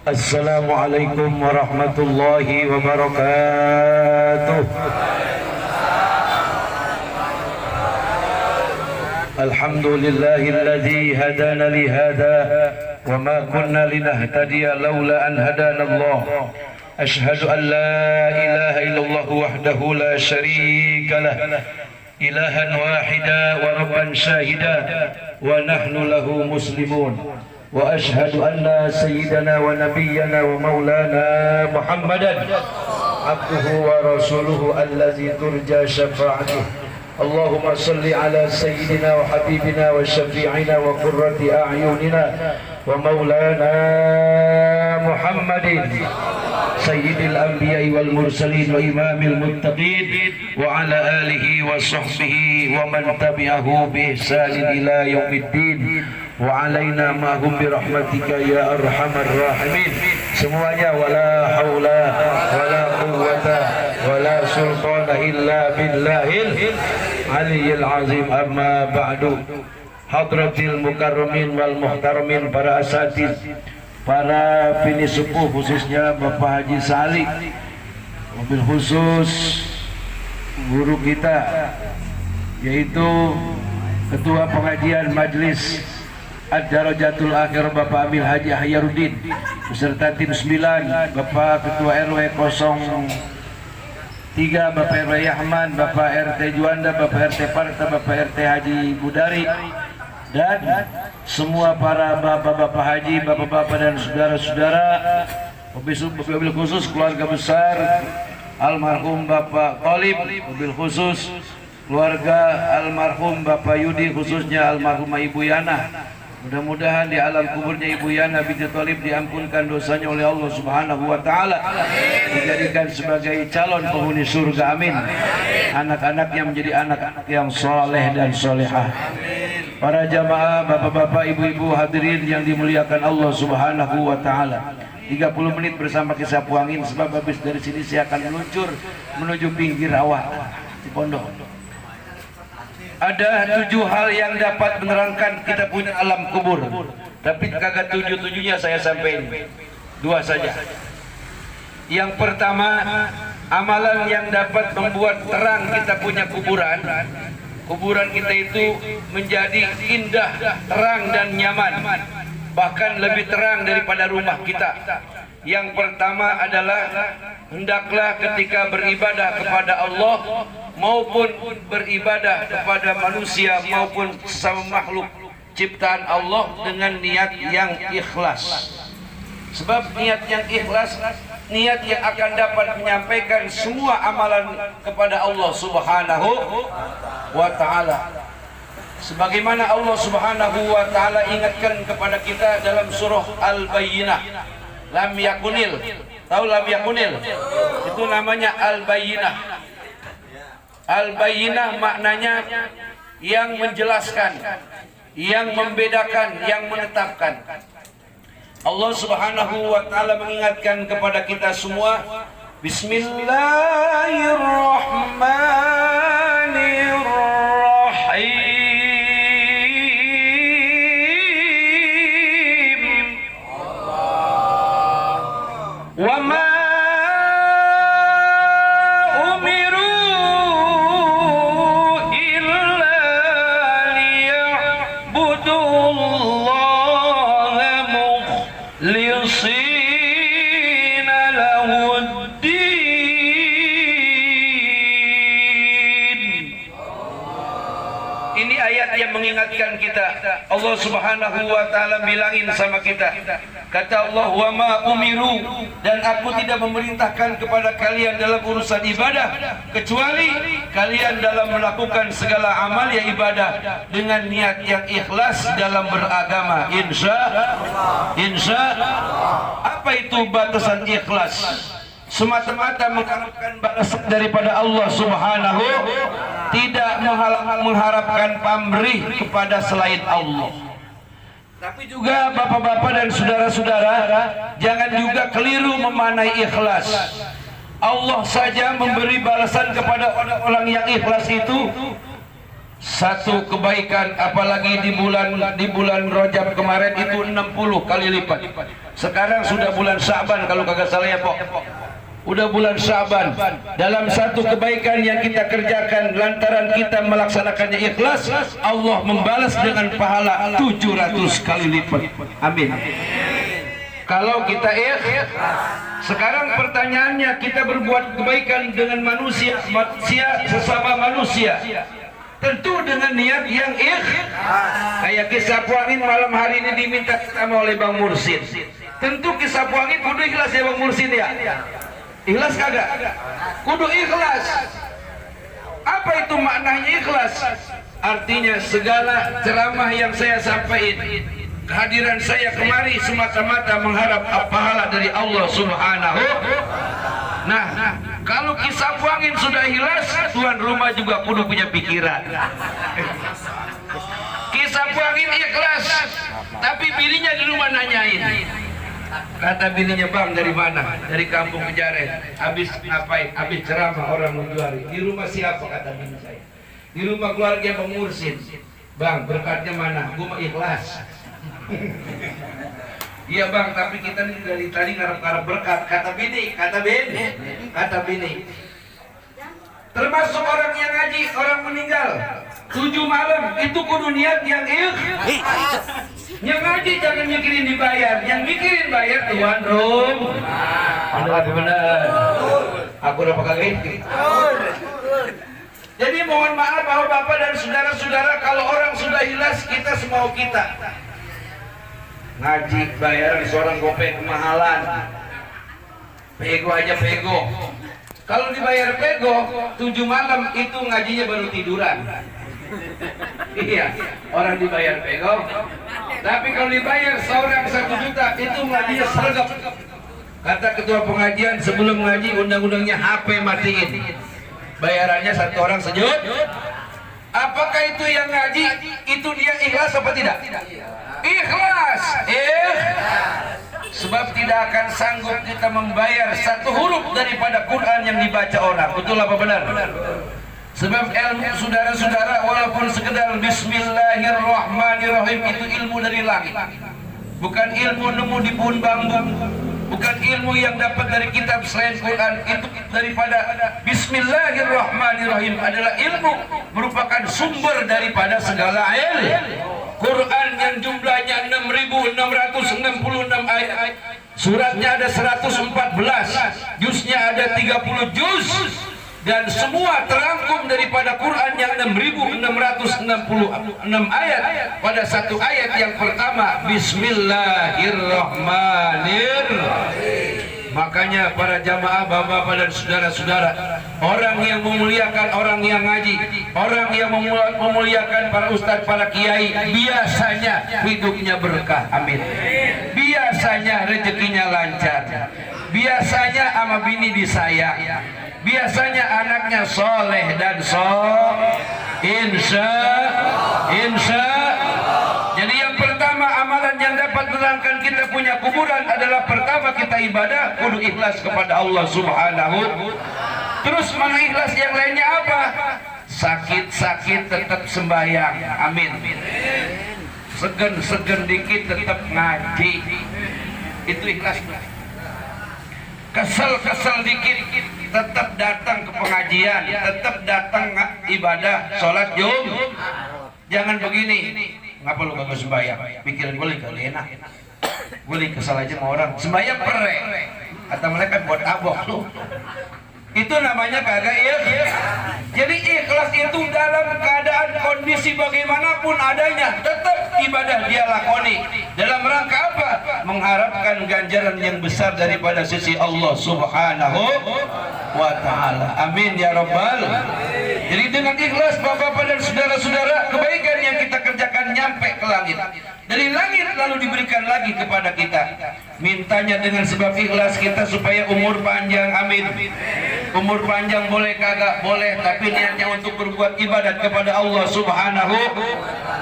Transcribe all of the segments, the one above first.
Assalamualaikum warahmatullahi wabarakatuh. Alhamdulillahilladzi hadana li hada wa ma kunna linahtadiya laula an hadana Allah. Ashhadu an la ilaha illallah wahdahu la syarika lah, ilahan wahida wa rabban syahida wa nahnu lahu muslimun. Wa ashhadu anna sayyidana wa nabiyyana wa maulana Muhammadan abduhu wa rasuluhu allazi turja syafa'atuh. Allahumma salli ala sayyidina wa habibina wa syafi'ina wa qurrati a'yunina wa maulana Muhammadin sayyidil anbiya'i wal mursalin wa imamil muttaqin wa ala alihi wa sahbihi wa man tabi'ahu bi ihsanin ila yaumiddin wa alaina ma'hum bi rahmatika ya arhamar rahimin. Semuanya wala haula wala quwwata wala sultana illa billahil aliyyil azim. Amma ba'du. Hadratil mukarramin wal muhtaramin, para asatidz, para bini sepuh, khususnya Bapak Haji Salik, mobil khusus guru kita yaitu Ketua Pengajian Majelis Ad-Darajatul Akhir Bapak Amil Haji Hayaruddin beserta tim 9, Bapak Ketua RW 03, Bapak RW Yahman, Bapak RT Juanda, Bapak RT Parta, Bapak RT Haji Budari, dan semua para bapak-bapak haji, bapak-bapak dan saudara-saudara, mobil khusus keluarga besar almarhum Bapak Thalib, mobil khusus keluarga almarhum Bapak Yudi, khususnya almarhumah Ibu Yana. Mudah-mudahan di alam kuburnya Ibu Yana binti Thalib diampunkan dosanya oleh Allah Subhanahu wa taala, dijadikan sebagai calon penghuni surga, amin. Anak-anaknya menjadi anak-anak yang soleh dan solehah. Para jamaah, bapak-bapak, ibu-ibu hadirin yang dimuliakan Allah Subhanahu wa taala. 30 menit bersama kisah Puangin, sebab habis dari sini saya akan meluncur menuju pinggir rawa di pondok. Ada 7 hal yang dapat menerangkan kita punya alam kubur, tapi kagak 7-7-nya saya sampaikan, 2 saja. Yang pertama, amalan yang dapat membuat terang kita punya kuburan. Kuburan kita itu menjadi indah, terang dan nyaman, bahkan lebih terang daripada rumah kita. Yang pertama adalah hendaklah ketika beribadah kepada Allah maupun beribadah kepada manusia maupun sesama makhluk ciptaan Allah dengan niat yang ikhlas. Sebab niat yang ikhlas, niat yang akan dapat menyampaikan semua amalan kepada Allah Subhanahu wa ta'ala. Sebagaimana Allah Subhanahu wa ta'ala ingatkan kepada kita dalam surah Al-Bayyinah, lam yakunil. Tahu lam yakunil? Itu namanya Al-Bayyinah. Al-Bayyinah maknanya yang menjelaskan, yang membedakan, yang menetapkan. Allah Subhanahu wa ta'ala mengingatkan kepada kita semua, Bismillahirrahmanirrahim. Wa ma mengingatkan kita. Allah Subhanahu wa ta'ala bilangin sama kita, kata Allah, wa ma umiru, dan aku tidak memerintahkan kepada kalian dalam urusan ibadah kecuali kalian dalam melakukan segala amal ya ibadah dengan niat yang ikhlas dalam beragama. Insya apa itu batasan ikhlas? Semata-mata mengharapkan balasan daripada Allah Subhanahu, tidak mengharapkan pamrih kepada selain Allah. Tapi juga bapak-bapak dan saudara-saudara, jangan juga keliru memanai ikhlas. Allah saja memberi balasan kepada orang-orang yang ikhlas itu Satu kebaikan apalagi di bulan Rajab kemarin itu 60 kali lipat. Sekarang sudah bulan Syaban kalau kagak salah ya Pok. Udah bulan Syaban. Dalam satu kebaikan yang kita kerjakan lantaran kita melaksanakannya ikhlas, Allah membalas dengan pahala 700 kali lipat. Amin. Kalau kita sekarang pertanyaannya, kita berbuat kebaikan dengan manusia sesama manusia, tentu dengan niat yang kayak kisah puangin malam hari ini diminta sama oleh Bang Mursid. Tentu kisah puangin kudu ikhlas ya Bang Mursid ya. Ikhlas kagak? Kudu ikhlas. Apa itu maknanya ikhlas? Artinya segala ceramah yang saya sampaikan, kehadiran saya kemari semata-mata mengharap pahala dari Allah Subhanahu. Nah, kalau kisah puangin sudah ikhlas, tuan rumah juga kudu punya pikiran. Kisah puangin ikhlas, tapi bininya di rumah nanyain. Kata bininya, Bang dari mana? Dari kampung Kejaren. Habis ngapain? Habis ceramah orang menjuari. Di rumah siapa? Kata bini saya. Di rumah keluarga Bang Mursid. Bang, berkatnya mana? Gua ikhlas. Iya Bang, tapi kita nih dari tadi ngarep-ngarep berkat. Kata bini. Termasuk orang yang ngaji, orang meninggal 7 malam itu kudu niat yang yang ngaji jangan mikirin dibayar, yang mikirin bayar tuan rum. Benar. Aku udah pakai. Jadi mohon maaf bapak dan saudara-saudara, kalau orang sudah ikhlas kita semau kita. Ngaji bayaran seorang gopek kemahalan. Pego aja pego. Kalau dibayar pego 7 malam itu ngajinya baru tiduran. Iya, orang dibayar pego. Tapi kalau dibayar seorang 1 juta itu ngajinya sergap. Kata ketua pengajian sebelum ngaji undang-undangnya HP matiin. Bayarannya 1 orang sejut. Apakah itu yang ngaji itu dia ikhlas apa tidak? Ikhlas. Sebab tidak akan sanggup kita membayar 1 huruf daripada Quran yang dibaca orang. Betul apa benar? Sebab ilmu saudara-saudara walaupun sekedar bismillahirrahmanirrahim itu ilmu dari langit. Bukan ilmu nemu di pohon bambu. Bukan ilmu yang dapat dari kitab selain Quran. Itu daripada bismillahirrahmanirrahim adalah ilmu merupakan sumber daripada segala ilmu. Quran yang jumlahnya 6.666 ayat, suratnya ada 114, juznya ada 30 juz, dan semua terangkum daripada Quran yang 6.666 ayat pada 1 ayat yang pertama, Bismillahirrahmanirrahim. Makanya para jamaah, bapak-bapak dan saudara-saudara, orang yang memuliakan orang yang ngaji, orang yang memuliakan para ustadz, para kiai, biasanya hidupnya berkah. Amin. Biasanya rezekinya lancar. Biasanya sama bini disayang. Biasanya anaknya soleh dan insya. Jadi yang pertama amalan yang dapat menerangkan kita punya kuburan adalah pertama kita ibadah kudu ikhlas kepada Allah Subhanahu. Terus mana ikhlas yang lainnya apa? Sakit-sakit tetap sembahyang. Amin. Segen dikit tetap ngaji. Itu ikhlas. Kesel dikit tetap datang ke pengajian, tetap datang ibadah, sholat Jumat. Jangan begini. Ngapa lu kagak sembahyang? Pikiran gue lagi enak. Gue lagi kesal aja sama orang. Sembahyang pere. Kata mereka buat abok lu. Itu namanya kagak ikhlas. Jadi ikhlas itu dalam keadaan kondisi bagaimanapun adanya, tetap ibadah dia lakoni. Dalam rangka apa? Mengharapkan ganjaran yang besar daripada sisi Allah Subhanahu wa ta'ala. Amin ya rabbal. Jadi dengan ikhlas bapak-bapak dan saudara-saudara, kebaikan yang kita kerjakan nyampe ke langit. dari langit lalu diberikan lagi kepada kita. Mintanya dengan sebab ikhlas kita supaya umur panjang, amin. Umur panjang boleh kagak boleh, tapi niatnya untuk berbuat ibadat kepada Allah Subhanahu.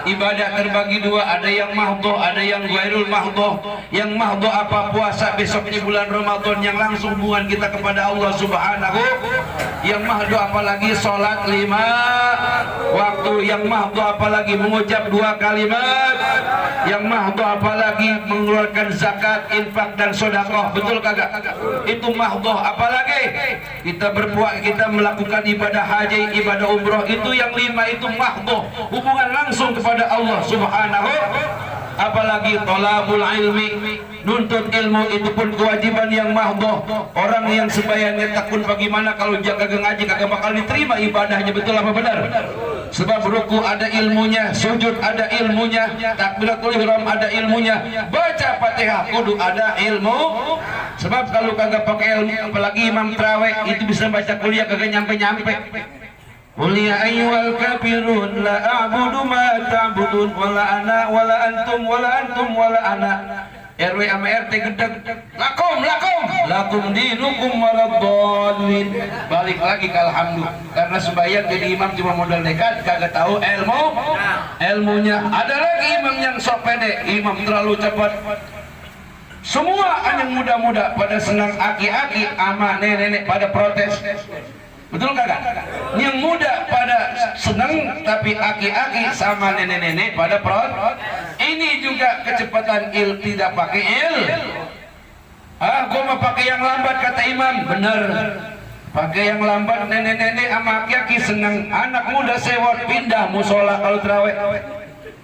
Ibadah terbagi dua, ada yang mahdhu, ada yang ghairul mahdhu. Yang mahdhu apa? Puasa besoknya bulan Ramadan yang langsung hubungan kita kepada Allah Subhanahu. Yang mahdhu apalagi sholat 5 waktu. Yang mahdhu apalagi mengucap 2 kalimat. Yang mahdhu apalagi mengeluarkan zakat, infak dan sedekah. Betul kagak? Itu mahdhu. Apalagi kita berpuasa, kita melakukan ibadah haji, ibadah umroh, itu yang 5 itu mahdhu, hubungan langsung kepada Allah Subhanahu. Apalagi thalabul ilmi, nuntut ilmu, itu pun kewajiban yang mahdhu. Orang yang sembahyangnya takun bagaimana kalau jaga ngaji kagak bakal diterima ibadahnya. Betul apa benar? Sebab ruku ada ilmunya, sujud ada ilmunya, takbiratul ihram ada ilmunya, baca Fatihah kudu ada ilmu. Sebab kalau kagak pakai ilmu, apalagi imam tarawih itu bisa baca kuliah kagak nyampe-nyampe. Qul ya ayyuhal kafirun la a'budu ma ta'budun wala ana wala antum wala antum wala ana. RW sama RT gedeg, lakum dinukum waladdallin. Balik lagi ke alhamdulillah, karena sembahyang jadi imam cuma modal nekat, kagak tahu ilmunya. Ada lagi imam yang sok pede, imam terlalu cepat. Semua yang muda-muda pada senang, aki-aki ama nenek-nenek pada protes. Betul kagak? Yang muda pada senang, tapi aki-aki sama nenek-nenek pada protes. Ini juga kecepatan tidak pakai gua mau pakai yang lambat kata imam. Bener, pakai yang lambat. Nenek-nenek sama aki-aki senang, anak muda sewot pindah musola kalau terawih.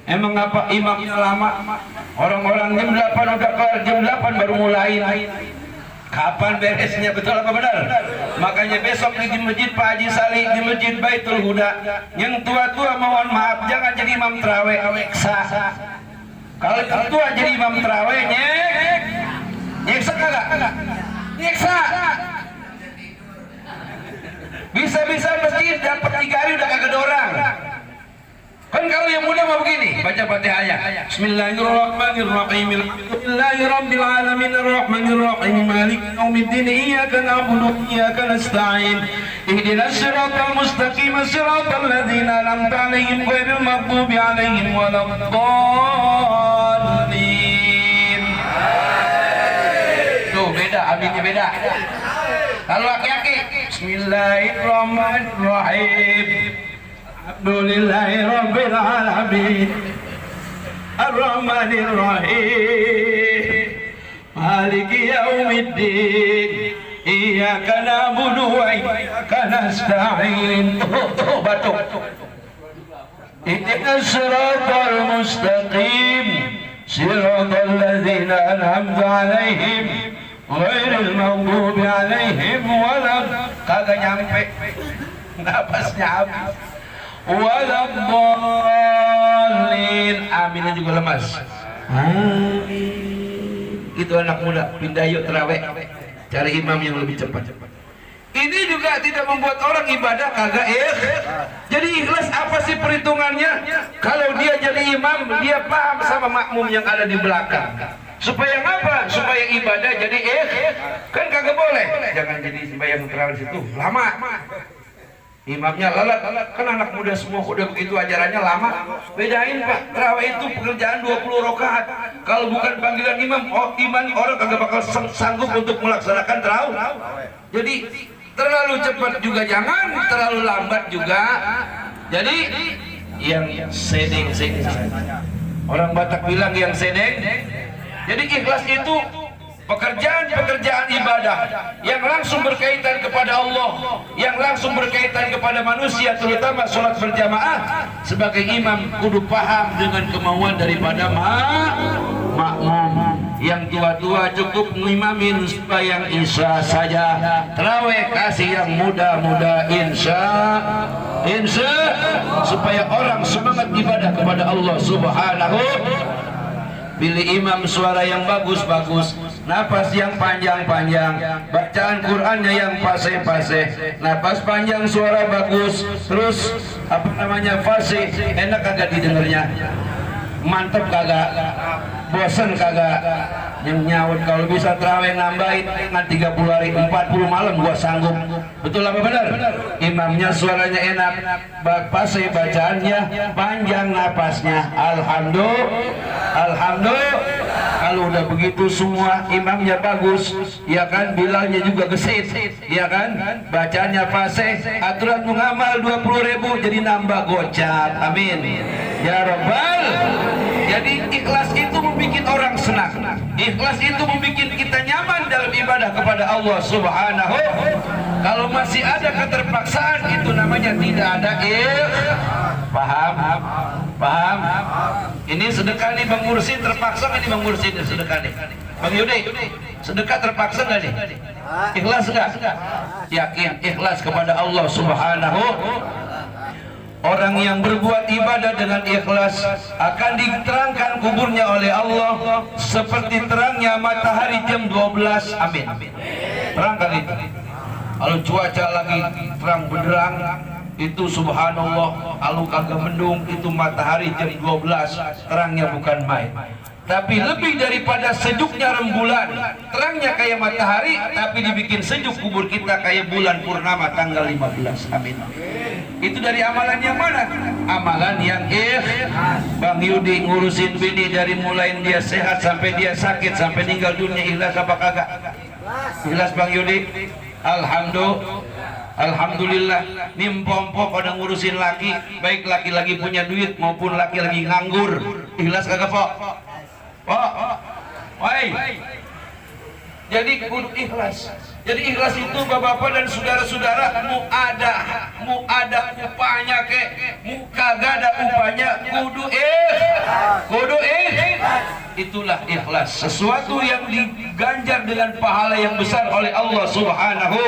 Emang apa imamnya lama? Orang-orang jam 8 udah kelar, jam 8 baru mulai. Kapan beresnya? Betul apa benar? Makanya besok di masjid Pak Haji Salih, di masjid Baitul Huda, yang tua-tua mohon maaf jangan jadi imam terawih. Sah. Kalau tua jadi imam terawih nyeksa kagak? Nyeksa. Bisa-bisa masjid dapat 3 hari udah kagak ada orang. Kan kalau yang muda mau begini, baca Fatihahnya. Bismillahirrahmanirrahim. Alhamdulillahirabbil alamin arrahmanir rahim maliki yaumiddin iyyaka na'budu wa iyyaka nasta'in. Ihdinas siratal mustaqim siratal ladzina an'amta 'alaihim ghairil maghdubi 'alaihim waladdallin. Tuh beda, aminnya beda. Kalau laki-laki Bismillahirrahmanirrahim. Alhamdulillahi rabbil alamin arrahmanir rahim maliki yaumiddin iyyaka na'budu wa iyyaka nasta'in. Batuk. Ihdinas siratal mustaqim siratal ladzina an'amta 'alaihim ghairil maghdubi 'alaihim kagak nyampe, napasnya habis. Waladdallin, aminnya juga lemas. Itu anak muda pindah yuk terawih, cari imam yang lebih cepat. Ini juga tidak membuat orang ibadah kagak jadi ikhlas. Apa sih perhitungannya? Kalau dia jadi imam, dia paham sama makmum yang ada di belakang. Supaya apa? Supaya ibadah jadi kan kagak boleh. Jangan jadi sembahyang terawih situ lama. Imamnya lalat, kan anak muda semua udah begitu ajarannya lama. Bedain Pak, terawih itu pekerjaan 20 rakaat. Kalau bukan panggilan imam, orang kagak bakal sanggup untuk melaksanakan terawih. Jadi terlalu cepat juga jangan, terlalu lambat juga. Jadi yang sedeng. Orang Batak bilang yang sedeng. Jadi ikhlas itu pekerjaan ibadah yang langsung berkaitan kepada Allah, yang langsung berkaitan kepada manusia, terutama sholat berjamaah. Sebagai imam kudu paham dengan kemauan daripada makmum. Yang tua-tua cukup ngimamin sembahyang isya saja, terawih kasih yang muda-muda insya supaya orang semangat ibadah kepada Allah Subhanahu. Pilih imam suara yang bagus-bagus, napas yang panjang-panjang, bacaan Qur'annya yang fase-fase, napas panjang, suara bagus, terus fasih, enak agak didengarnya. mantep kagak, bosen kagak, yang nyaut kalau bisa terawih nambahin dengan 30 hari 40 malam gua sanggup. Betul apa benar? Imamnya suaranya enak, pasai bacaannya panjang napasnya. Alhamdulillah. Kalau udah begitu semua imamnya bagus, ya kan, bilalnya juga gesit, ya kan, bacanya fase, aturan mengamal 20.000 jadi nambah gocap. Amin ya Rabbal. Jadi ikhlas itu membuat orang senang, ikhlas itu membuat kita nyaman dalam ibadah kepada Allah Subhanahu. Kalau masih ada keterpaksaan, itu namanya tidak ada paham. Ini sedekah nih Bang Mursid, terpaksa nggak nih Bang Mursid sedekah nih? Bang Yudi, sedekah terpaksa nggak nih? Ikhlas nggak? Yakin ikhlas kepada Allah Subhanahu. Orang yang berbuat ibadah dengan ikhlas akan diterangkan kuburnya oleh Allah seperti terangnya matahari jam 12. Amin. Terangkan itu. Kalau cuaca lagi terang benderang, itu subhanallah. Kalau kagak mendung, itu matahari jam 12, terangnya bukan main. Tapi lebih daripada sejuknya rembulan, terangnya kayak matahari, tapi dibikin sejuk kubur kita kayak bulan purnama tanggal 15. Amin. Itu dari amalan yang mana? Amalan yang Bang Yudi ngurusin bini dari mulai dia sehat sampai dia sakit sampai meninggal dunia, ikhlas apa kagak? Ikhlas Bang Yudi? Alhamdulillah. Nimpompo pada ngurusin laki, baik laki-laki punya duit maupun laki-laki nganggur. Ikhlas kagak Pok? Woi. Jadi kudu ikhlas. Jadi ikhlas itu bapak-bapak dan saudara-saudara, mu ada upahnya ke, mu kagak ada upahnya, kudu itulah ikhlas. Sesuatu yang diganjar dengan pahala yang besar oleh Allah Subhanahu.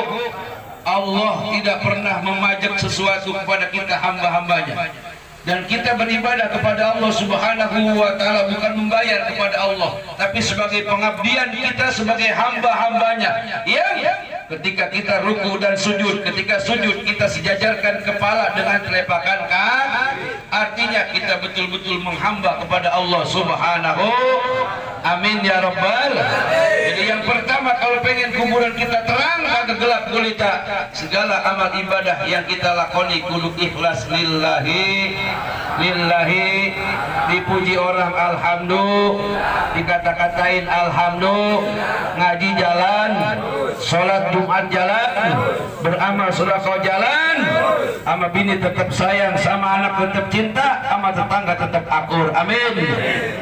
Allah tidak pernah memajak sesuatu kepada kita hamba-hambanya. Dan kita beribadah kepada Allah Subhanahu wa ta'ala bukan membayar kepada Allah, tapi sebagai pengabdian kita sebagai hamba-hambanya. Yang ketika kita ruku dan sujud, ketika sujud kita sejajarkan kepala dengan telapak kaki, artinya kita betul-betul menghamba kepada Allah Subhanahu. Amin ya Rabbal. Jadi yang pertama, kalau pengen kuburan kita terang kagak gelap gulita, segala amal ibadah yang kita lakoni kudu ikhlas lillahi. Dipuji orang alhamdulillah, dikata-katain alhamdulillah, ngaji jalan, sholat Jumat jalan, beramal sedekah jalan, sama bini tetap sayang, sama anak tetap cinta, sama tetangga tetap akur. Amin.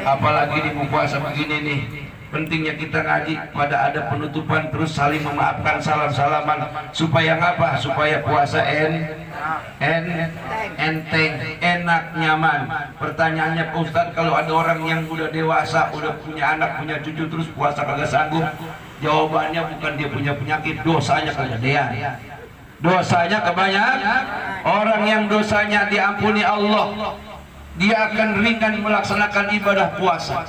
Apalagi di puasa begini nih, pentingnya kita ngaji pada ada penutupan, terus saling memaafkan, salam-salaman, supaya ngapa? Supaya puasa enteng, enak, nyaman. Pertanyaannya Pak Ustadz, kalau ada orang yang udah dewasa, udah punya anak, punya cucu, terus puasa kagak sanggup, jawabannya bukan dia punya penyakit, dosanya kegedean. Dosanya kebanyakan. Orang yang dosanya diampuni Allah, dia akan ringan melaksanakan ibadah puasa.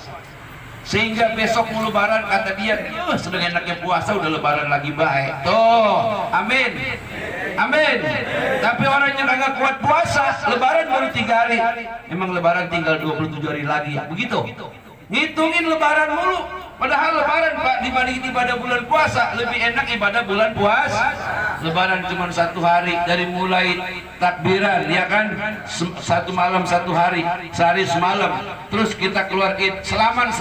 Sehingga besok mau lebaran, kata dia, sedang enaknya puasa, udah lebaran lagi baik. Tuh, amin. Tapi orang yang nggak kuat puasa, lebaran baru 3 hari. Emang lebaran tinggal 27 hari lagi ya? Begitu. Ngitungin lebaran mulu. Padahal lebaran Pak dibanding ibadah bulan puasa lebih enak ibadah bulan puasa. Lebaran cuma 1 hari, dari mulai takbiran ya kan, 1 malam 1 hari, sehari semalam. Terus kita keluar Id, selaman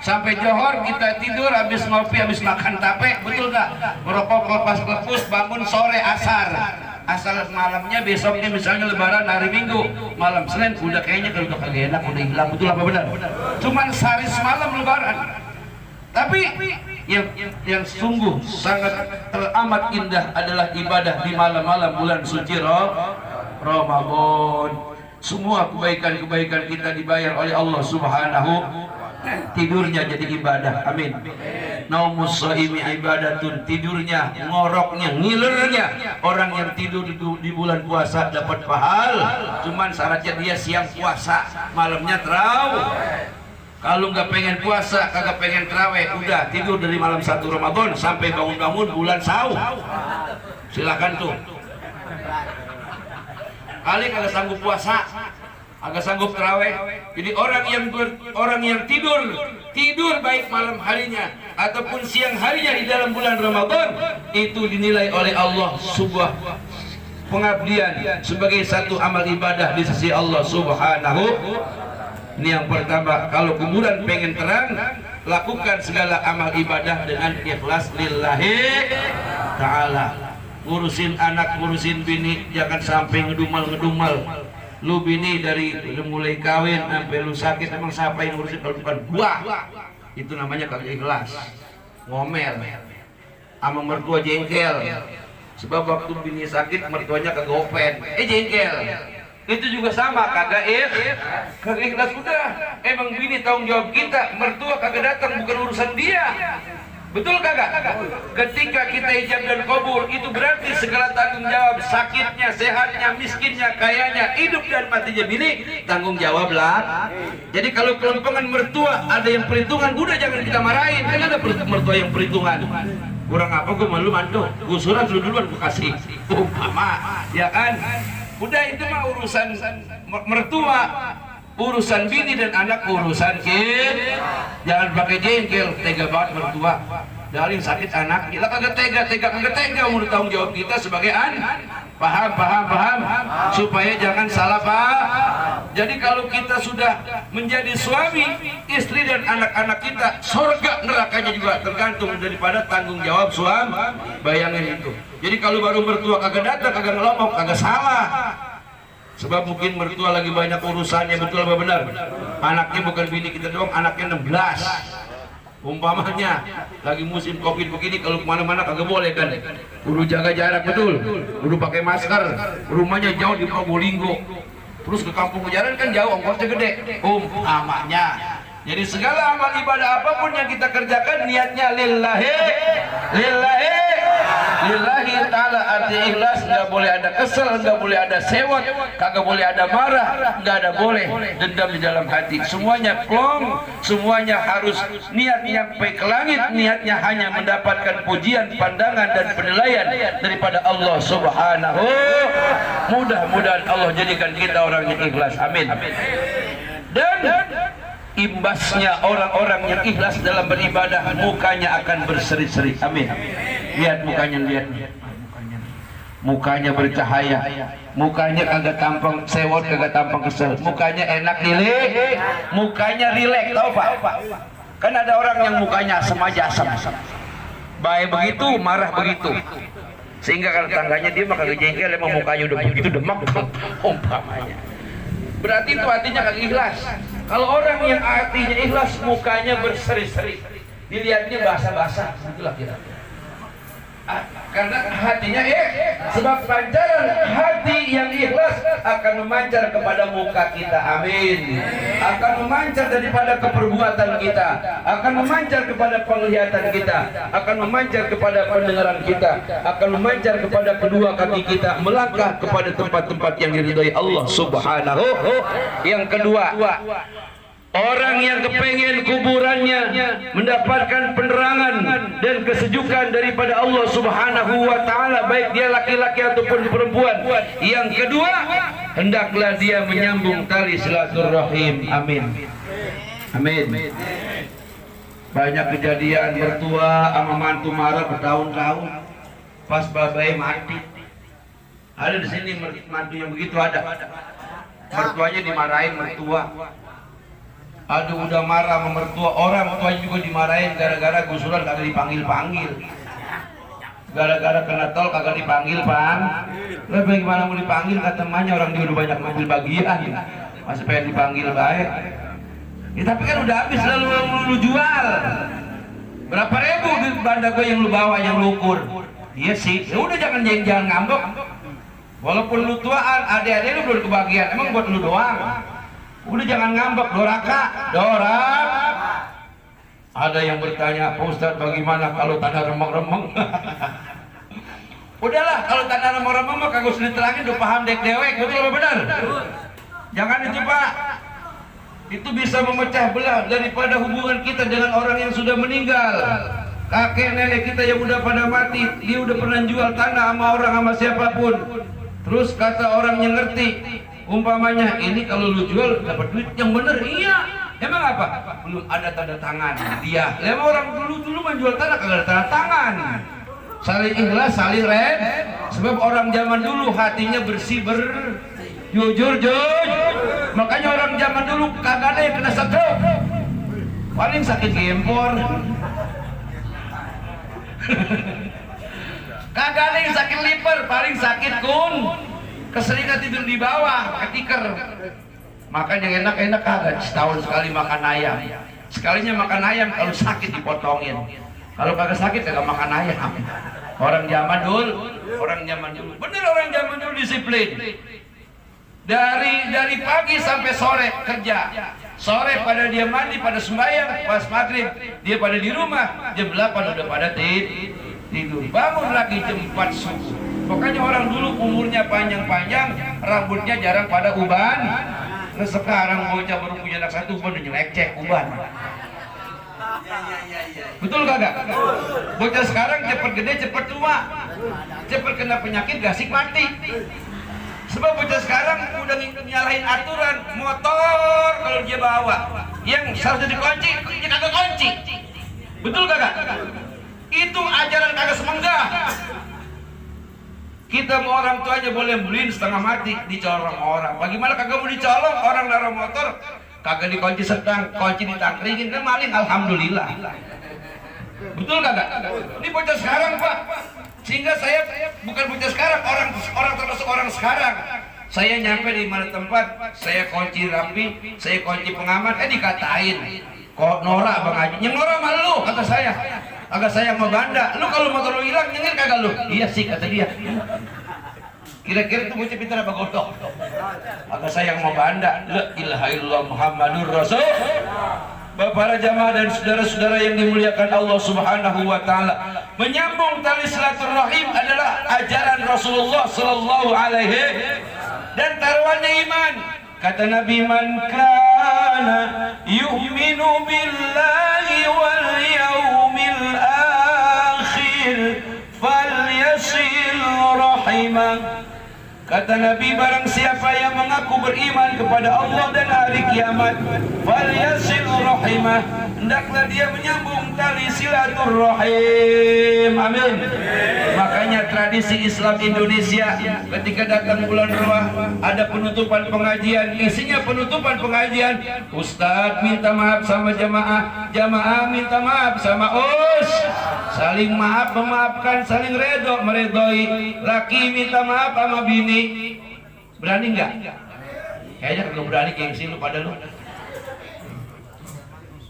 sampai johor kita tidur, habis ngopi, habis makan tape, betul nggak? Merokok lepas lepus, bangun sore asar. Asal malamnya besoknya misalnya lebaran hari Minggu, malam Senin udah kayaknya kalau udah kagak enak, udah hilang. Betul apa benar? Cuman sehari semalam lebaran. Tapi yang sungguh sangat teramat indah adalah ibadah di malam-malam bulan suci Ramadan. Semua kebaikan-kebaikan kita dibayar oleh Allah Subhanahu. Tidurnya jadi ibadah. Amin. Naumus shaimi ibadatun, tidurnya, ngoroknya, ngilernya. Orang yang tidur di bulan puasa dapat pahala. Cuman syaratnya dia siang puasa, malamnya tarawih. Kalau nggak pengen puasa, kagak pengen tarawih, udah tidur dari malam 1 Ramadan sampai bangun-bangun bulan Syawal. Silakan tuh. Kali kagak sanggup puasa, agak sanggup terawih. Jadi orang yang tidur baik malam harinya ataupun siang harinya di dalam bulan Ramadan, itu dinilai oleh Allah sebuah pengabdian sebagai satu amal ibadah di sisi Allah Subhanahu. Ini yang pertama. Kalau kuburan pengen terang, lakukan segala amal ibadah dengan ikhlas lillahi ta'ala. Ngurusin anak, ngurusin bini, jangan sampai ngedumal. Lu bini dari mulai kawin sampai lu sakit, emang siapa yang ngurusin kalau bukan gua? Itu namanya kagak ikhlas. Ngomel sama mertua jengkel. Sebab waktu bini sakit mertuanya kagak open, jengkel. Itu juga sama, kagak ikhlas. Udah, emang bini tanggung jawab kita, mertua kagak datang, bukan urusan dia. Betul kagak? Ketika kita ijab dan kabul, itu berarti segala tanggung jawab, sakitnya, sehatnya, miskinnya, kayanya, hidup dan matinya bini, tanggung jawab lah. Jadi kalau kelompongan mertua ada yang perhitungan, udah jangan kita marahin. Kan ada mertua yang perhitungan. Kurang apa gue malu mantu, gue surat lu duluan gue kasih. Umpama, ya kan? Udah itu mah urusan mertua, urusan bini dan anak urusan kita. Jangan pakai jengkel, tega banget mertua. Dari sakit anak, kita kagak tega mau tanggung jawab kita sebagai anak. Paham, supaya jangan salah paham. Jadi kalau kita sudah menjadi suami, istri dan anak-anak kita, surga nerakanya juga tergantung daripada tanggung jawab suami. Bayangin itu. Jadi kalau baru mertua kagak datang, kagak ngelomong, kagak salah. Sebab mungkin mertua lagi banyak urusannya, betul apa benar? Anaknya bukan bini kita doang, anaknya 16. Umpamanya lagi musim covid begini, kalau kemana-mana kagak boleh kan? Kudu jaga jarak betul, kudu pakai masker. Rumahnya jauh di Probolinggo, terus ke kampung jalan kan jauh, ongkosnya gede. Umpamanya. Jadi segala amal ibadah apapun yang kita kerjakan niatnya lillahi ta'ala, arti ikhlas. Nggak boleh ada kesel, nggak boleh ada sewot, kagak boleh ada marah, nggak ada boleh dendam di dalam hati. Semuanya plong, semuanya harus niatnya sampai ke langit, niatnya hanya mendapatkan pujian, pandangan dan penilaian daripada Allah Subhanahu. Mudah-mudahan Allah jadikan kita orang yang ikhlas, amin. Dan imbasnya orang-orang yang ikhlas dalam beribadah, mukanya akan berseri-seri, amin. Lihat mukanya, mukanya bercahaya, mukanya kagak tampang sewot, kagak tampang kesel, mukanya enak rileks, mukanya rileks. Tahu Pak? Kan ada orang yang mukanya asam aja, asam, baik begitu, marah begitu, sehingga kalau tangganya dia mah kagak jengkel, emang mukanya udah begitu demak, umpamanya. Berarti itu artinya kagak ikhlas. Kalau orang yang artinya ikhlas, mukanya berseri-seri, dilihatnya basah-basah, itulah kira-kira. Karena hatinya sebab pancaran hati yang ikhlas akan memancar kepada muka kita, amin. Akan memancar daripada keperbuatan kita, akan memancar kepada penglihatan kita, akan memancar kepada pendengaran kita, akan memancar kepada kedua kaki kita melangkah kepada tempat-tempat yang diridhai Allah Subhanahu. Yang kedua, orang yang kepengen kuburannya mendapatkan penerangan dan kesejukan daripada Allah Subhanahu wa ta'ala, baik dia laki-laki ataupun perempuan. Yang kedua, hendaklah dia menyambung tali silaturahim, amin. Amin. Banyak kejadian mertua sama mantu marah bertahun-tahun pas babai mati. Ada di sini mantu yang begitu ada. Mertuanya dimarahin mertua. Aduh, udah marah sama mertua, orang tuanya juga dimarahin gara-gara gusuran kagak dipanggil-panggil. Gara-gara kena tol kagak dipanggil, Bang. Lah bagaimana mau dipanggil, kata emaknya, orang dia udah banyak mobil bagian. Masih pengen dipanggil baik. Ya, tapi kan udah habis lalu lu jual. Berapa ribu di banda gue yang lu bawa, yang lu ukur? Iya sih. Ya udah jangan ngambek. Walaupun lu tuaan, adik-adik lu belum kebagian, emang buat lu doang. Udah jangan ngambek, doraka. Ada yang bertanya, Pak Ustadz bagaimana kalau tanah remeng-remeng? Udahlah, kalau tanah remeng-remeng mah kagak usah diterangin, udah paham dek-dewek, betul apa benar? Jangan itu Pak. Itu bisa memecah belah daripada hubungan kita dengan orang yang sudah meninggal. Kakek nenek kita yang udah pada mati, dia udah pernah jual tanah sama orang, sama siapapun. Terus kata orang yang ngerti, Umpamanya ini kalau lu jual dapat duit yang bener, iya. Emang apa? Belum ada tanda tangan dia. Emang orang dulu menjual tanah kagak ada tanda tangan. Saling ikhlas, saling red. Sebab orang zaman dulu hatinya bersih, jujur. Makanya orang zaman dulu kagak ada yang kena stroke. Paling sakit gempor. Kagak ada yang sakit liver, paling sakit kun. Keseringan tidur di bawah, ketiker. Makan yang enak-enak kagak, setahun sekali makan ayam. Sekalinya makan ayam kalau sakit dipotongin. Kalau kagak sakit kagak makan ayam. Orang zaman dulu. Bener orang zaman dulu disiplin. Dari pagi sampai sore kerja. Sore pada dia mandi, pada sembahyang, pas maghrib dia pada di rumah. Jam 8 udah pada tidur. Bangun lagi jam 4 subuh. Pokoknya orang dulu umurnya panjang-panjang, rambutnya jarang pada uban. Nah sekarang bocah baru punya anak satu uban udah nyelecek uban. Betul kagak? Bocah sekarang cepet gede, cepet tua, cepet kena penyakit, gasik mati. Sebab bocah sekarang udah nyalahin aturan motor kalau dia bawa, yang seharusnya dikunci, dia kagak kunci. Betul kagak? Itu ajaran kagak semenggah. Kita mau orang tuanya boleh beliin setengah mati, dicolong orang. Bagaimana kagak mau dicolong? Orang naruh motor kagak dikunci setang, kunci ditangkringin kan maling, alhamdulillah. Betul kagak? Ini bocah sekarang Pak. Sehingga saya bukan bocah sekarang, orang termasuk orang sekarang. Saya nyampe di mana tempat, saya kunci rapi, saya kunci pengaman, dikatain kok norak Bang Haji. Yang norak malu kata saya. Agak sayang mau banda. Lu kalau motor lu hilang nyengir kagak lu? Iya sih kata dia. Kira-kira itu bocah pintar apa godok? Agak sayang mau banda. La ilaha illallah Muhammadur Rasul. Bapak jamaah dan saudara-saudara yang dimuliakan Allah Subhanahu wa taala, menyambung tali silaturahim adalah ajaran Rasulullah sallallahu alaihi dan taruhannya iman. Kata Nabi, man kana yu'minu billahi wal yaumil akhir falyasil rahimah. Kata Nabi, barang siapa yang mengaku beriman kepada Allah dan hari kiamat, falyasil rahimah, hendaklah dia menyambung tali silaturahim. Amin. Makanya tradisi Islam Indonesia ketika datang bulan Ramadan ada penutupan pengajian, isinya penutupan pengajian, Ustadz minta maaf sama jamaah, jamaah minta maaf sama us, saling maaf memaafkan, saling meredoi, laki minta maaf sama bini. Berani nggak? Kayaknya kalau berani gengsi lu pada lu.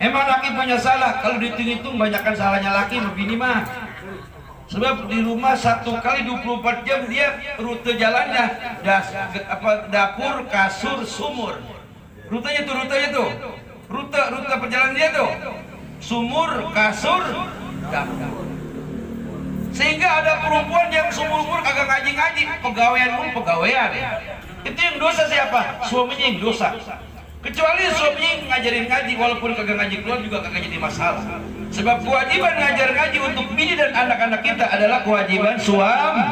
Emang laki punya salah? Kalau dihitung-hitung banyakkan salahnya laki sama bini mah. Sebab di rumah 1 kali 24 jam dia rute jalannya dapur, kasur, sumur. Rutenya tuh. Rute perjalanan dia tuh. Sumur, kasur, dapur. Sehingga ada perempuan yang seumur-umur kagak ngaji-ngaji, pegawaian. Itu yang dosa siapa? Suaminya yang dosa. Kecuali suaminya ngajarin ngaji, walaupun kagak ngaji keluar juga kagak jadi masalah. Sebab kewajiban ngajar ngaji untuk bini dan anak-anak kita adalah kewajiban suami,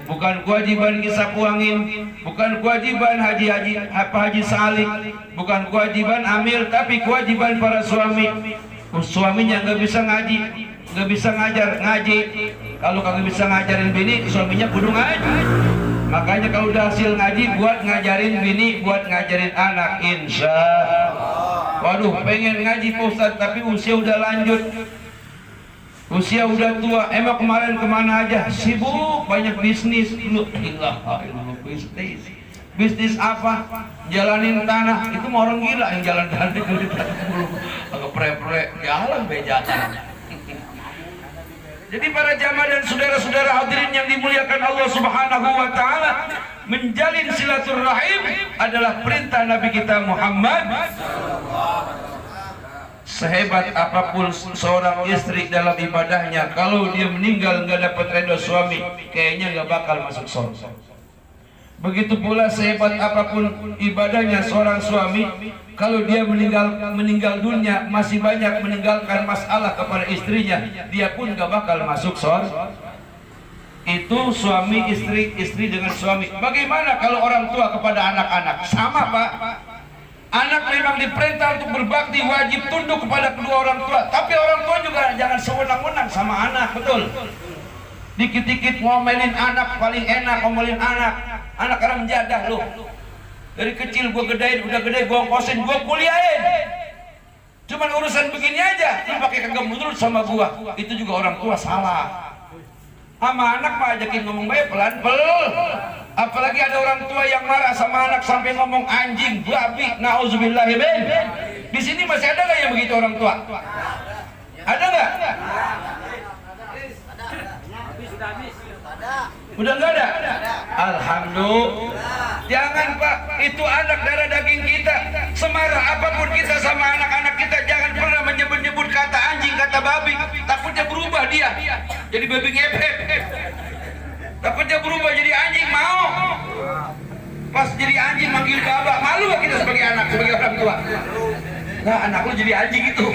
bukan kewajiban ngisap uangin, bukan kewajiban haji salih, bukan kewajiban amil, tapi kewajiban para suami. Suaminya nggak bisa ngaji, nggak bisa ngaji. Kalau kagak bisa ngajarin bini, suaminya kudu ngaji. Makanya kalau udah hasil ngaji, buat ngajarin bini, buat ngajarin anak, insya Allah. Waduh, pengen ngaji Pak Ustadz, tapi usia udah lanjut, usia udah tua. Emang kemarin kemana aja? Sibuk, banyak bisnis. Bisnis apa? Jalanin tanah. Itu mau orang gila yang jalan tanah itu. Agak pre-pre, jalan bejalan. Jadi para jamaah dan saudara-saudara hadirin yang dimuliakan Allah Subhanahu wa taala, menjalin silaturahim adalah perintah Nabi kita Muhammad. Sehebat apapun seorang istri dalam ibadahnya, kalau dia meninggal nggak dapat ridho suami, kayaknya nggak bakal masuk surga. Begitu pula sehebat apapun ibadahnya seorang suami, kalau dia meninggal dunia masih banyak meninggalkan masalah kepada istrinya, dia pun gak bakal masuk surga. itu suami istri, istri dengan suami. Bagaimana kalau orang tua kepada anak-anak? Sama Pak. Anak memang diperintah untuk berbakti, wajib tunduk kepada kedua orang tua. Tapi orang tua juga jangan sewenang-wenang sama anak, betul? Dikit-dikit ngomelin anak, paling enak ngomelin anak. Anak kadang menjadah loh. Dari kecil gua gedein, udah gede gua ongkosin, gua kuliahin. Cuman urusan begini aja, lu pakai kagak menurut sama gua. Itu juga orang tua salah. Sama anak mah ajakin ngomong baik pelan-pelan. Apalagi ada orang tua yang marah sama anak sampai ngomong anjing, babi, nauzubillahimin. Di sini masih ada nggak yang begitu orang tua? Ada nggak? Udah nggak ada? Alhamdulillah. Jangan Pak, itu anak darah daging kita. Semarah apapun kita sama anak-anak kita, jangan pernah menyebut-nyebut kata anjing, kata babi. Takutnya berubah dia jadi babi ngepet. Takutnya berubah jadi anjing, mau. Pas jadi anjing manggil baba, malu gak kita sebagai anak, sebagai orang tua? Nah, anak lu jadi anjing itu.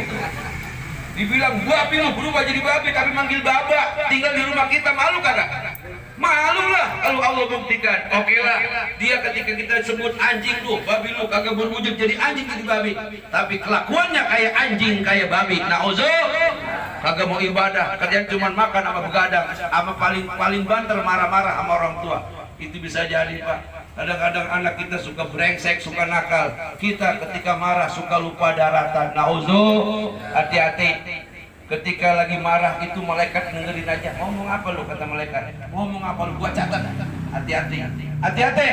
Dibilang babi, lu berubah jadi babi tapi manggil baba, tinggal di rumah kita, malu kagak? Malu lah kalau Allah buktikan. Oke lah, dia ketika kita sebut anjing lu, babi lu, kagak berwujud jadi anjing jadi babi, tapi kelakuannya kayak anjing, kayak babi. Nauzubillah, kagak mau ibadah, kerjaan cuma makan sama begadang, sama paling banter marah-marah sama orang tua. Itu bisa jadi Pak. Kadang-kadang anak kita suka brengsek, suka nakal. Kita ketika marah suka lupa daratan. Nauzubillah, hati-hati. Ketika lagi marah itu malaikat dengerin aja. Ngomong apa lu, kata malaikat? Ngomong apa lu? Gua catat. Hati-hati. Hati-hati.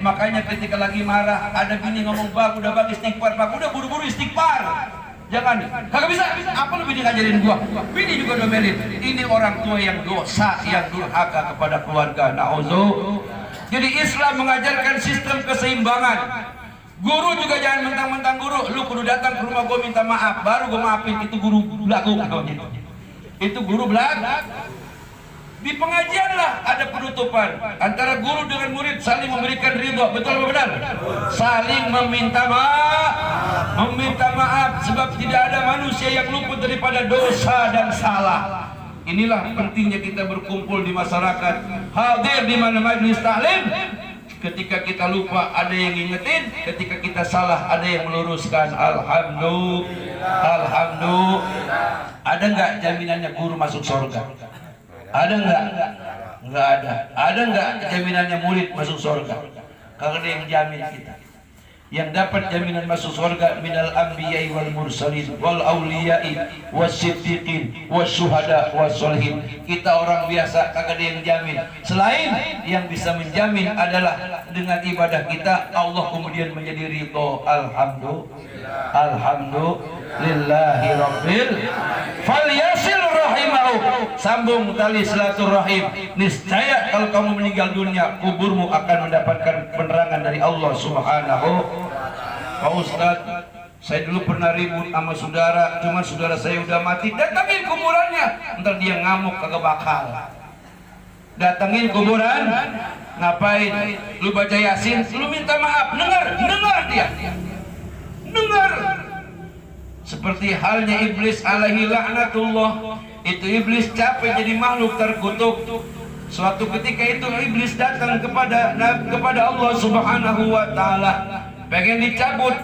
Makanya ketika lagi marah ada bini ngomong, "Bang, udah bang istighfar, Bang. Udah buru-buru istighfar." Jangan. Kagak bisa. Apa lu bini ngajarin gua? Bini juga domelin. Ini orang tua yang dosa, yang durhaka kepada keluarga. Nauzubillah. Jadi Islam mengajarkan sistem keseimbangan. Guru juga jangan mentang-mentang guru, lu kudu datang ke rumah gue minta maaf, baru gue maafin. Itu guru belagu. Itu guru belagu. Di pengajian lah ada penutupan antara guru dengan murid, saling memberikan ridho. Betul apa benar? Saling meminta maaf, sebab tidak ada manusia yang luput daripada dosa dan salah. Inilah pentingnya kita berkumpul di masyarakat, hadir di mana majlis taklim. Ketika kita lupa ada yang ngingetin, ketika kita salah ada yang meluruskan. Alhamdulillah. Ada nggak jaminannya guru masuk surga? Ada nggak? Nggak ada. Ada nggak jaminannya murid masuk surga? Kalau ada yang jamin kita. Yang dapat jaminan masuk surga minal anbiya'i wal mursalin wal awliya'i was siddiqin was syuhada was sholihin. Kita orang biasa kagak ada yang jamin. Selain yang bisa menjamin adalah dengan ibadah kita Allah kemudian menjadi ridho. Alhamdulillahi rabbil falyasil rahimahu. Sambung tali silaturahim. Niscaya kalau kamu meninggal dunia, kuburmu akan mendapatkan penerangan dari Allah Subhanahu. Pak Ustadz, saya dulu pernah ribut sama saudara, cuma saudara saya udah mati. Datangin kuburannya, ntar dia ngamuk kagak bakal. Datangin kuburan, ngapain? Lu baca Yasin, lu minta maaf, dengar dia, dengar. Seperti halnya iblis alaihi laknatullah. Itu iblis capek jadi makhluk terkutuk. Suatu ketika itu iblis datang kepada Allah Subhanahu wa taala, pengen dicabut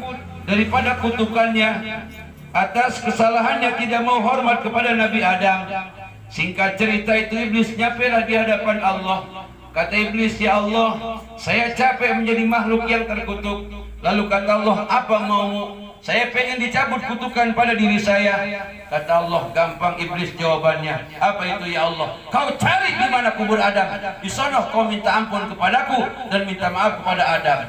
daripada kutukannya atas kesalahannya tidak mau hormat kepada Nabi Adam. Singkat cerita itu iblis nyampelah di hadapan Allah. Kata iblis, "Ya Allah, saya capek menjadi makhluk yang terkutuk." Lalu kata Allah, "Apa maumu?" "Saya pengen dicabut kutukan pada diri saya." Kata Allah, "Gampang iblis jawabannya." "Apa itu ya Allah?" "Kau cari di mana kubur Adam. Di sana kau minta ampun kepadaku dan minta maaf kepada Adam."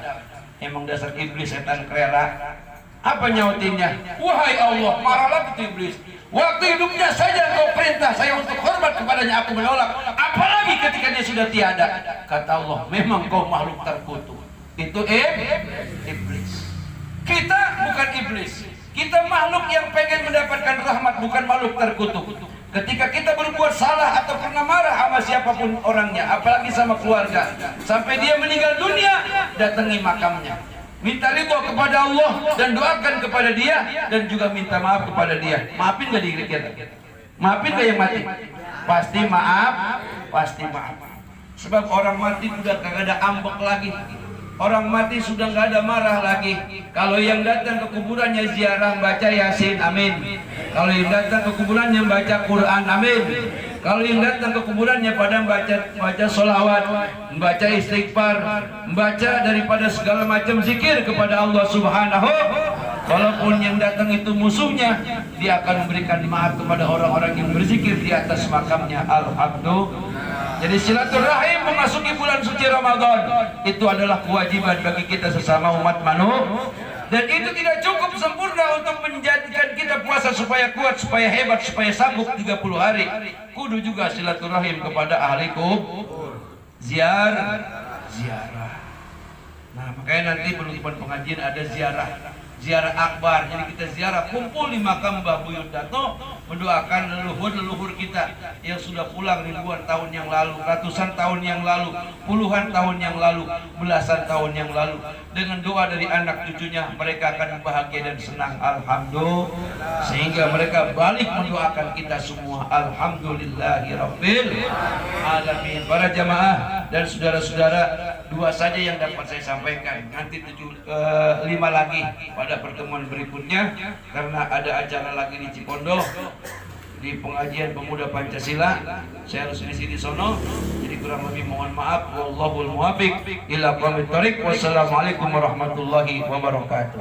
Emang dasar iblis setan kerela. Apa nyautinnya? "Wahai Allah," marah lagi itu iblis, "waktu hidupnya saja kau perintah saya untuk hormat kepadanya, aku menolak. Apalagi ketika dia sudah tiada." Kata Allah, "Memang kau makhluk terkutuk." Itu iblis. Kita bukan iblis. Kita makhluk yang pengen mendapatkan rahmat, bukan makhluk terkutuk. Ketika kita berbuat salah atau pernah marah sama siapapun orangnya, apalagi sama keluarga, sampai dia meninggal dunia, datangi makamnya, minta ridho kepada Allah dan doakan kepada dia, dan juga minta maaf kepada dia. Maafin gak diri kita? Maafin gak yang mati? Pasti maaf. pasti maaf. Sebab orang mati sudah kagak ada ambek lagi. Orang mati sudah nggak ada marah lagi. Kalau yang datang ke kuburannya ziarah baca Yasin, amin. Kalau yang datang ke kuburannya baca Quran, amin. Kalau yang datang ke kuburannya pada baca sholawat, membaca istighfar, membaca daripada segala macam zikir kepada Allah Subhanahu. Walaupun yang datang itu musuhnya, dia akan memberikan maaf kepada orang-orang yang berzikir di atas makamnya. Alhamdulillah. Jadi silaturahim memasuki bulan suci Ramadan itu adalah kewajiban bagi kita sesama umat manusia. Dan itu tidak cukup sempurna untuk menjadikan kita puasa supaya kuat, supaya hebat, supaya sanggup 30 hari. Kudu juga silaturahim kepada ahli kubur. Ziarah. Nah, makanya nanti penutupan pengajian ada ziarah akbar. Jadi kita ziarah kumpul di makam Mbah Buyut Dato, mendoakan leluhur kita yang sudah pulang ribuan tahun yang lalu, ratusan tahun yang lalu, puluhan tahun yang lalu, belasan tahun yang lalu. Dengan doa dari anak cucunya, mereka akan bahagia dan senang. Alhamdulillah. Sehingga mereka balik mendoakan kita semua. Alhamdulillahirabbil alamin. Para jamaah dan saudara-saudara, dua saja yang dapat saya sampaikan. Nanti 5 lagi pada pertemuan berikutnya, karena ada acara lagi di Cipondo di pengajian pemuda Pancasila. Saya harus misi di sono, jadi kurang lebih mohon maaf. Wallahul muwaffiq ila aqwamit thoriq. Wassalamualaikum warahmatullahi wabarakatuh.